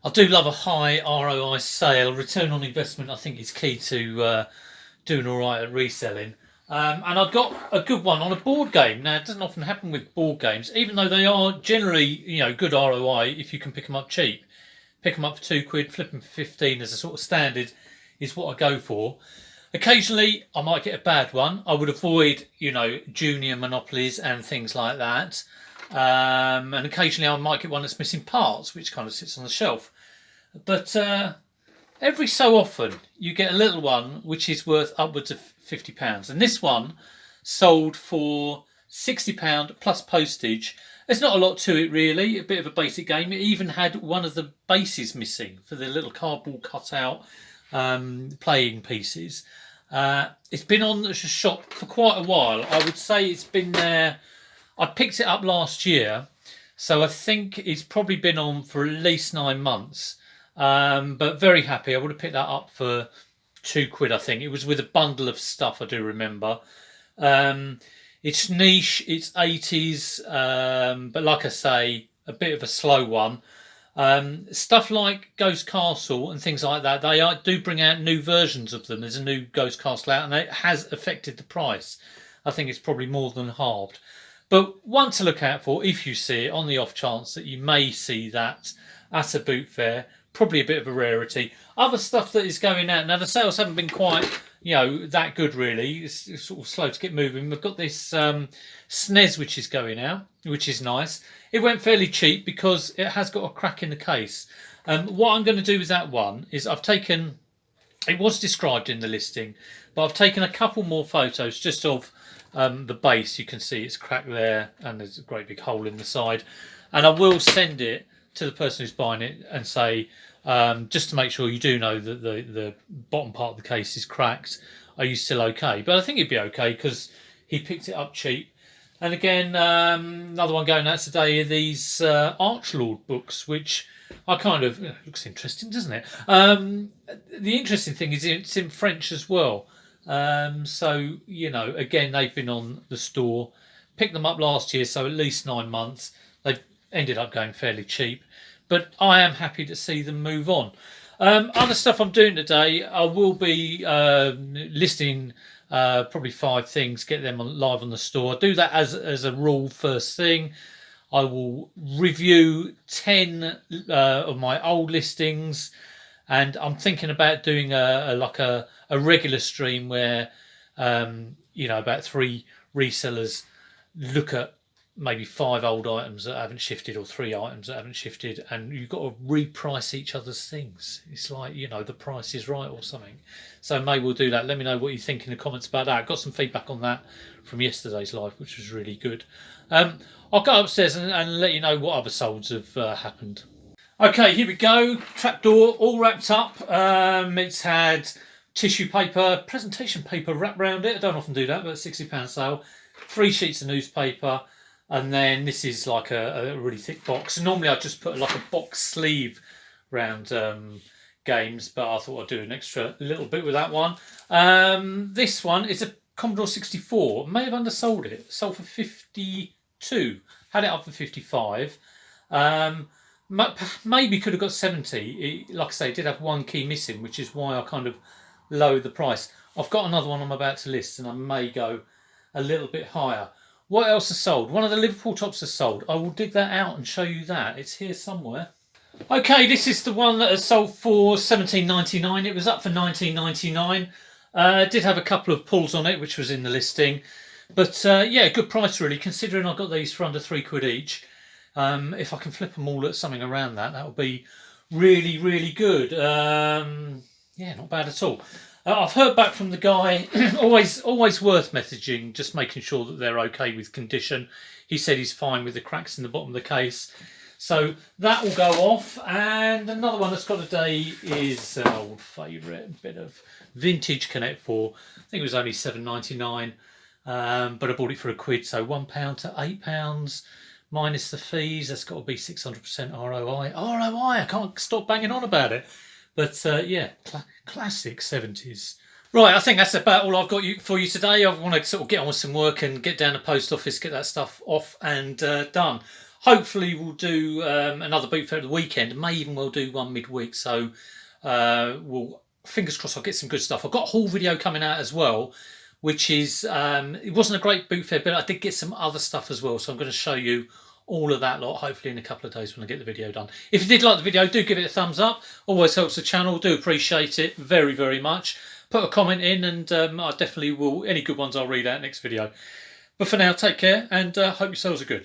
I do love a high ROI sale. Return on investment, I think, is key to doing all right at reselling. And I've got a good one on a board game. Now, it doesn't often happen with board games, even though they are generally, good ROI if you can pick them up cheap. Pick them up for £2, flip them for 15 as a sort of standard is what I go for. Occasionally, I might get a bad one. I would avoid, junior monopolies and things like that. And occasionally, I might get one that's missing parts, which kind of sits on the shelf. But every so often, you get a little one which is worth upwards of £50. And this one sold for £60 plus postage. There's not a lot to it really, a bit of a basic game. It even had one of the bases missing for the little cardboard cutout playing pieces. It's been on the shop for quite a while. I would say it's been there. I picked it up last year, so I think it's probably been on for at least 9 months. But very happy. I would have picked that up for £2. I think it was with a bundle of stuff. I do remember. Um, it's niche. It's 80s, but like I say, a bit of a slow one. Stuff like Ghost Castle and things like that, do bring out new versions of them. There's a new Ghost Castle out, and it has affected the price. I think it's probably more than halved. But one to look out for if you see it on the off chance that you may see that at a boot fair. Probably a bit of a rarity. Other stuff that is going out now, the sales haven't been quite, that good really. It's sort of slow to get moving. We've got this SNES which is going out, which is nice. It went fairly cheap because it has got a crack in the case. What I'm going to do with that one is I've taken. It was described in the listing, but I've taken a couple more photos just of the base. You can see it's cracked there, and there's a great big hole in the side. And I will send it to the person who's buying it and say, just to make sure you do know that the bottom part of the case is cracked. Are you still okay? But I think he'd be okay because he picked it up cheap. And again, another one going out today are these Archlord books, which I kind of looks interesting, doesn't it? The interesting thing is it's in French as well. So again, they've been on the store. Picked them up last year, so at least 9 months. They've ended up going fairly cheap, but I am happy to see them move on. Other stuff I'm doing today, I will be listing probably 5 things, get them live on the store. I do that as a rule first thing. I will review 10 of my old listings, and I'm thinking about doing a regular stream where about 3 resellers look at maybe 5 old items that haven't shifted or 3 items that haven't shifted, and you've got to reprice each other's things. It's like the price is right or something. So maybe we'll do that. Let me know what you think in the comments about that. I got some feedback on that from yesterday's live, which was really good. I'll go upstairs and let you know what other solds have happened. Okay, here we go. Trapdoor all wrapped up. It's had tissue paper, presentation paper wrapped around it. I don't often do that, but £60 sale. 3 sheets of newspaper, and then this is like a really thick box. Normally I just put like a box sleeve round games, but I thought I'd do an extra little bit with that one. This one is a Commodore 64. May have undersold it. Sold for 52. Had it up for 55. Maybe could have got 70. Like I say, it did have one key missing, which is why I kind of lowered the price. I've got another one I'm about to list, and I may go a little bit higher. What else has sold? One of the Liverpool tops has sold. I will dig that out and show you that. It's here somewhere. Okay, this is the one that has sold for £17.99. It was up for £19.99. Did have a couple of pulls on it, which was in the listing. But good price really, considering I got these for under £3 each. If I can flip them all at something around that would be really, really good. Not bad at all. I've heard back from the guy. always worth messaging, just making sure that they're okay with condition. He said he's fine with the cracks in the bottom of the case. So that will go off. And another one that's got today is an old favourite, bit of vintage Connect 4. I think it was only £7.99, but I bought it for £1, so £1 to £8 minus the fees. That's got to be 600% ROI. ROI, I can't stop banging on about it. But classic 70s. Right, I think that's about all I've got for you today. I want to sort of get on with some work and get down the post office, get that stuff off and done. hopefully we'll do another boot fair at the weekend. May even well do one midweek. So we'll fingers crossed I'll get some good stuff. I've got a haul video coming out as well, which is it wasn't a great boot fair, but I did get some other stuff as well. So I'm going to show you all of that lot, hopefully in a couple of days when I get the video done. If you did like the video, do give it a thumbs up. Always helps the channel. Do appreciate it very, very much. Put a comment in, and I definitely will. Any good ones I'll read out next video. But for now, take care, and hope your sales are good.